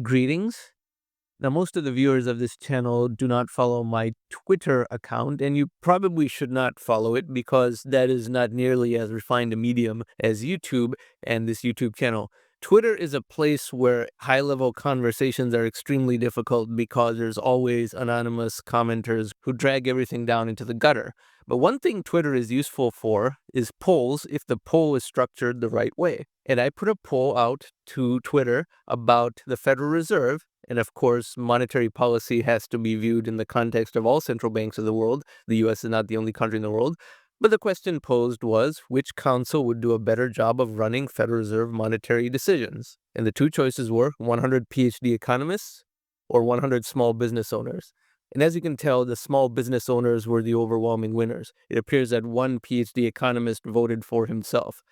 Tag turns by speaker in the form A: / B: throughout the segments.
A: Greetings. Now, most of the viewers of this channel do not follow my Twitter account, and you probably should not follow it because that is not nearly as refined a medium as YouTube and this YouTube channel. Twitter is a place where high-level conversations are extremely difficult because there's always anonymous commenters who drag everything down into the gutter. But one thing Twitter is useful for is polls if the poll is structured the right way. And I put a poll out to Twitter about the Federal Reserve. And of course, monetary policy has to be viewed in the context of all central banks of the world. The US is not the only country in the world. But the question posed was, which council would do a better job of running Federal Reserve monetary decisions? And the two choices were 100 PhD economists or 100 small business owners. And as you can tell, the small business owners were the overwhelming winners. It appears that one PhD economist voted for himself.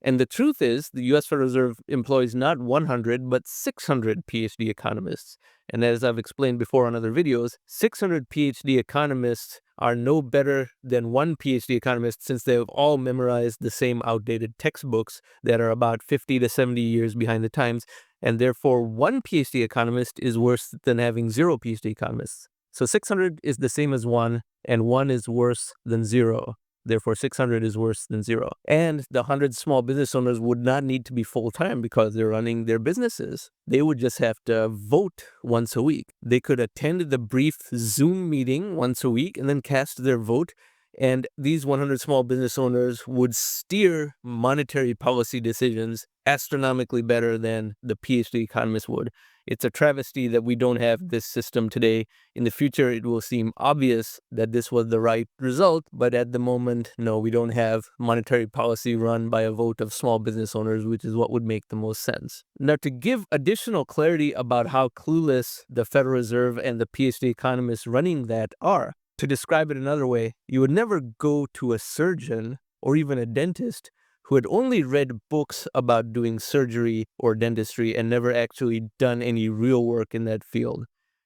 A: And the truth is, the U.S. Federal Reserve employs not 100, but 600 PhD economists. And as I've explained before on other videos, 600 PhD economists are no better than one PhD economist since they have all memorized the same outdated textbooks that are about 50 to 70 years behind the times. And therefore, one PhD economist is worse than having 0 PhD economists. So 600 is the same as 1, and 1 is worse than 0. Therefore, 600 is worse than 0. And the 100 small business owners would not need to be full-time because they're running their businesses. They would just have to vote once a week. They could attend the brief Zoom meeting once a week and then cast their vote. And these 100 small business owners would steer monetary policy decisions astronomically better than the PhD economists would. It's a travesty that we don't have this system today. In the future, it will seem obvious that this was the right result, but at the moment, no, we don't have monetary policy run by a vote of small business owners, which is what would make the most sense. Now, to give additional clarity about how clueless the Federal Reserve and the PhD economists running that are, to describe it another way, you would never go to a surgeon or even a dentist who had only read books about doing surgery or dentistry and never actually done any real work in that field.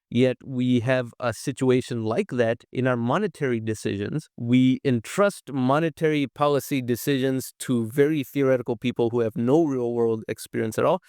A: Yet we have a situation like that in our monetary decisions. We entrust monetary policy decisions to very theoretical people who have no real-world experience at all,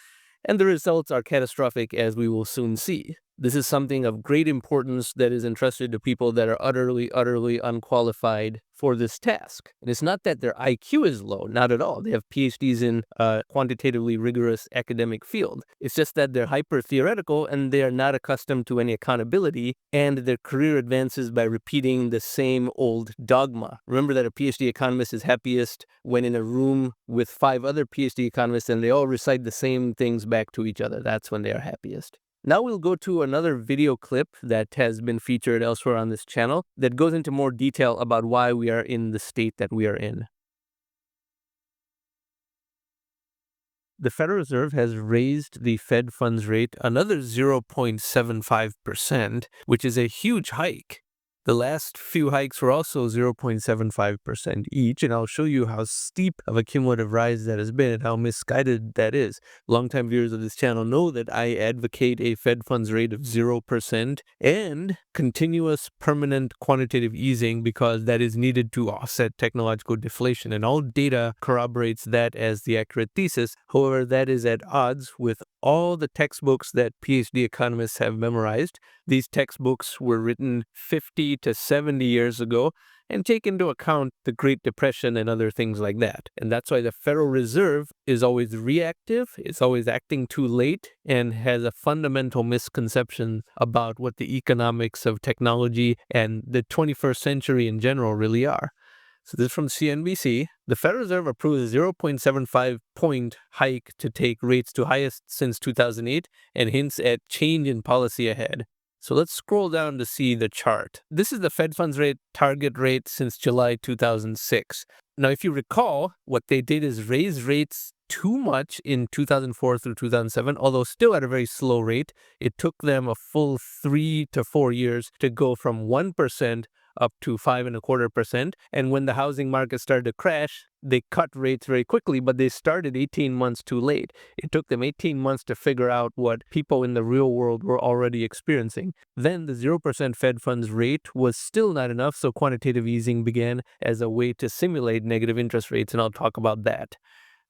A: and the results are catastrophic, as we will soon see. This is something of great importance that is entrusted to people that are utterly unqualified for this task. And it's not that their IQ is low, not at all. They have PhDs in a quantitatively rigorous academic field. It's just that they're hyper-theoretical and they are not accustomed to any accountability, and their career advances by repeating the same old dogma. Remember that a PhD economist is happiest when in a room with 5 other PhD economists and they all recite the same things back to each other. That's when they are happiest. Now we'll go to another video clip that has been featured elsewhere on this channel that goes into more detail about why we are in the state that we are in. The Federal Reserve has raised the Fed funds rate another 0.75%, which is a huge hike. The last few hikes were also 0.75% each, and I'll show you how steep of a cumulative rise that has been and how misguided that is. Longtime viewers of this channel know that I advocate a Fed funds rate of 0% and continuous permanent quantitative easing because that is needed to offset technological deflation, and all data corroborates that as the accurate thesis. However, that is at odds with all the textbooks that PhD economists have memorized. These textbooks were written 50 to 70 years ago and take into account the Great Depression and other things like that. And that's why the Federal Reserve is always reactive, it's always acting too late, and has a fundamental misconception about what the economics of technology and the 21st century in general really are. So this is from CNBC. The Federal Reserve approves a 0.75-point hike to take rates to highest since 2008 and hints at change in policy ahead. So let's scroll down to see the chart. This is the Fed funds rate target rate since July 2006. Now, if you recall, what they did is raise rates too much in 2004 through 2007, although still at a very slow rate. It took them a full 3 to 4 years to go from 1% up to 5.25%. And when the housing market started to crash, they cut rates very quickly, but they started 18 months too late. It took them 18 months to figure out what people in the real world were already experiencing. Then the 0% Fed funds rate was still not enough, so quantitative easing began as a way to simulate negative interest rates, and I'll talk about that.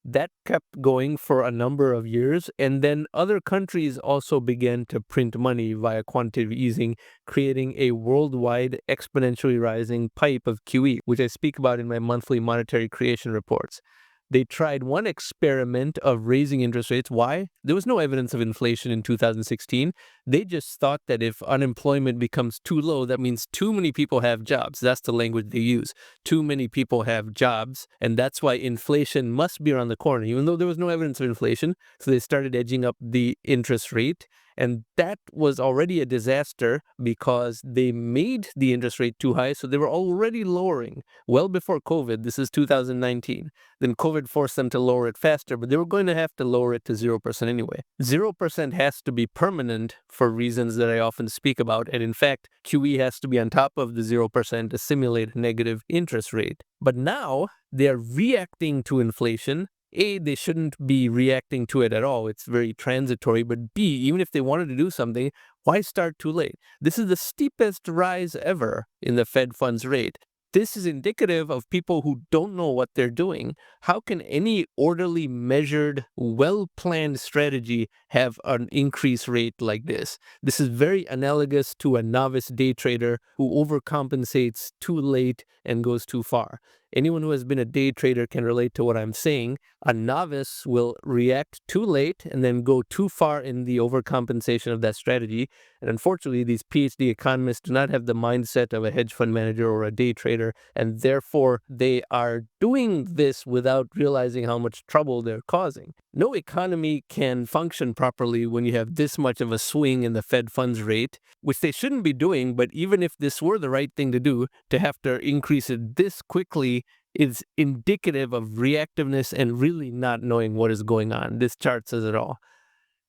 A: That kept going for a number of years, and then other countries also began to print money via quantitative easing, creating a worldwide exponentially rising pipe of QE, which I speak about in my monthly monetary creation reports. They tried one experiment of raising interest rates. Why? There was no evidence of inflation in 2016. They just thought that if unemployment becomes too low, that means too many people have jobs. That's the language they use. Too many people have jobs, and that's why inflation must be around the corner, even though there was no evidence of inflation. So they started edging up the interest rate. And that was already a disaster because they made the interest rate too high. So they were already lowering well before COVID. This is 2019. Then COVID forced them to lower it faster, but they were going to have to lower it to 0% anyway. 0% has to be permanent for reasons that I often speak about. And in fact, QE has to be on top of the 0% to simulate a negative interest rate. But now they're reacting to inflation. A, they shouldn't be reacting to it at all. It's very transitory. But B, even if they wanted to do something, why start too late? This is the steepest rise ever in the Fed funds rate. This is indicative of people who don't know what they're doing. How can any orderly, measured, well-planned strategy have an increase rate like this? This is very analogous to a novice day trader who overcompensates too late and goes too far. Anyone who has been a day trader can relate to what I'm saying. A novice will react too late and then go too far in the overcompensation of that strategy. And unfortunately, these PhD economists do not have the mindset of a hedge fund manager or a day trader, and therefore they are doing this without realizing how much trouble they're causing. No economy can function properly when you have this much of a swing in the Fed funds rate, which they shouldn't be doing, but even if this were the right thing to do, to have to increase it this quickly is indicative of reactiveness and really not knowing what is going on. This chart says it all.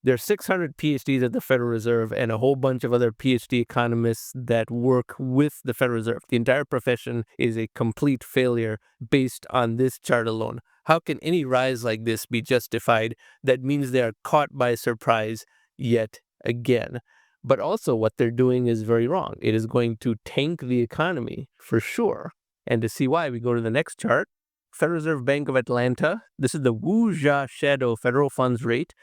A: There are 600 PhDs at the Federal Reserve and a whole bunch of other PhD economists that work with the Federal Reserve. The entire profession is a complete failure based on this chart alone. How can any rise like this be justified? That means they are caught by surprise yet again. But also what they're doing is very wrong. It is going to tank the economy for sure. And to see why, we go to the next chart. Federal Reserve Bank of Atlanta. This is the Wu-Xia shadow federal funds rate.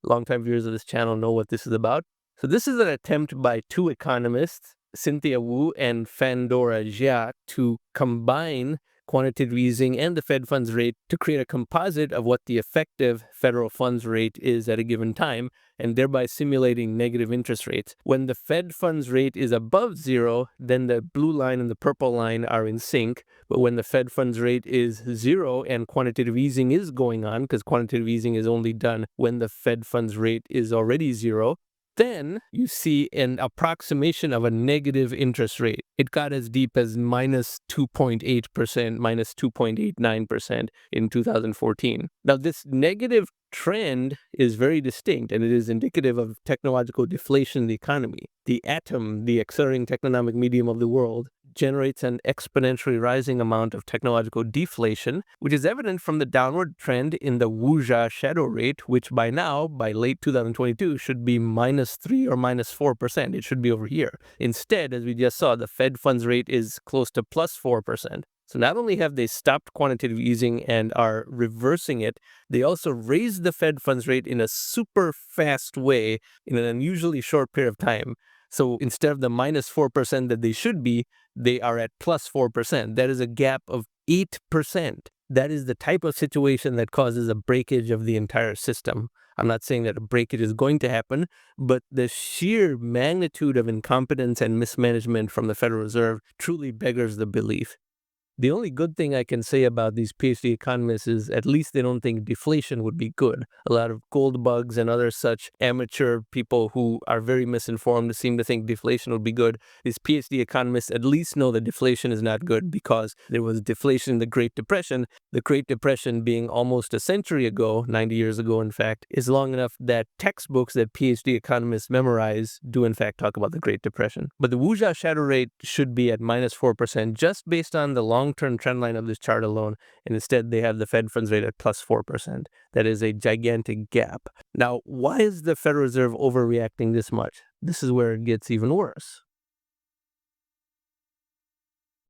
A: Longtime viewers of this channel know what this is about. So this is an attempt by two economists, Cynthia Wu and Fandora Jia, to combine quantitative easing and the Fed funds rate to create a composite of what the effective federal funds rate is at a given time, and thereby simulating negative interest rates. When the Fed funds rate is above zero, then the blue line and the purple line are in sync. But when the Fed funds rate is zero and quantitative easing is going on, because quantitative easing is only done when the Fed funds rate is already zero, then you see an approximation of a negative interest rate. It got as deep as minus 2.8%, minus 2.89% in 2014. Now, this negative trend is very distinct, and it is indicative of technological deflation in the economy. The atom, the accelerating technomic medium of the world, generates an exponentially rising amount of technological deflation, which is evident from the downward trend in the Wu-Xia shadow rate, which by now, by late 2022, should be minus 3 or minus 4%. It should be over here. Instead, as we just saw, the Fed funds rate is close to plus 4%. So not only have they stopped quantitative easing and are reversing it, they also raised the Fed funds rate in a super fast way in an unusually short period of time. So instead of the minus 4% that they should be, they are at plus 4%. That is a gap of 8%. That is the type of situation that causes a breakage of the entire system. I'm not saying that a breakage is going to happen, but the sheer magnitude of incompetence and mismanagement from the Federal Reserve truly beggars the belief. The only good thing I can say about these PhD economists is at least they don't think deflation would be good. A lot of gold bugs and other such amateur people who are very misinformed seem to think deflation would be good. These PhD economists at least know that deflation is not good because there was deflation in the Great Depression. The Great Depression being almost a century ago, 90 years ago in fact, is long enough that textbooks that PhD economists memorize do in fact talk about the Great Depression. But the Wu-Xia shadow rate should be at minus 4% just based on the long-term trend line of this chart alone, and instead they have the Fed funds rate at plus 4%. That is a gigantic gap. Now, why is the Federal Reserve overreacting this much? This is where it gets even worse.